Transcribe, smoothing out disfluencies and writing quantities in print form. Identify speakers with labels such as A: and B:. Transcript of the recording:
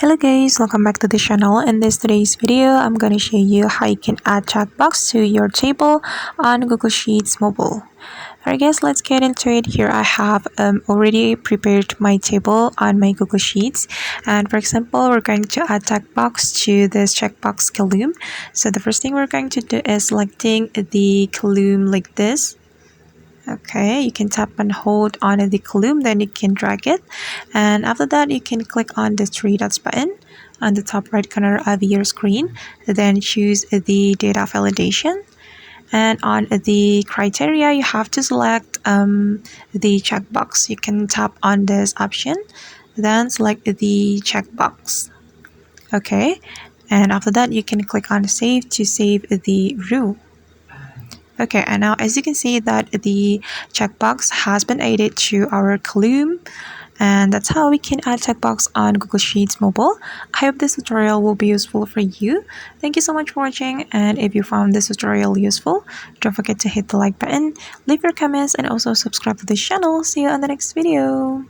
A: Hello guys, welcome back to the channel. In today's video, I'm going to show you how you can add checkbox to your table on Google Sheets mobile. Alright guys, let's get into it. Here I have already prepared my table on my Google Sheets, and for example, we're going to add checkbox to this checkbox column. So the first thing we're going to do is selecting the column like this. Okay, you can tap and hold on the column, then you can drag it, and after that you can click on the three dots button on the top right corner of your screen, then choose the data validation, and on the criteria you have to select the checkbox. You can tap on this option, then select the checkbox. Okay, and after that you can click on save to save the rule. Okay, and now as you can see that the checkbox has been added to our column, and that's how we can add checkbox on Google Sheets mobile. I hope this tutorial will be useful for you. Thank you so much for watching, and if you found this tutorial useful, don't forget to hit the like button, leave your comments, and also subscribe to the channel. See you on the next video.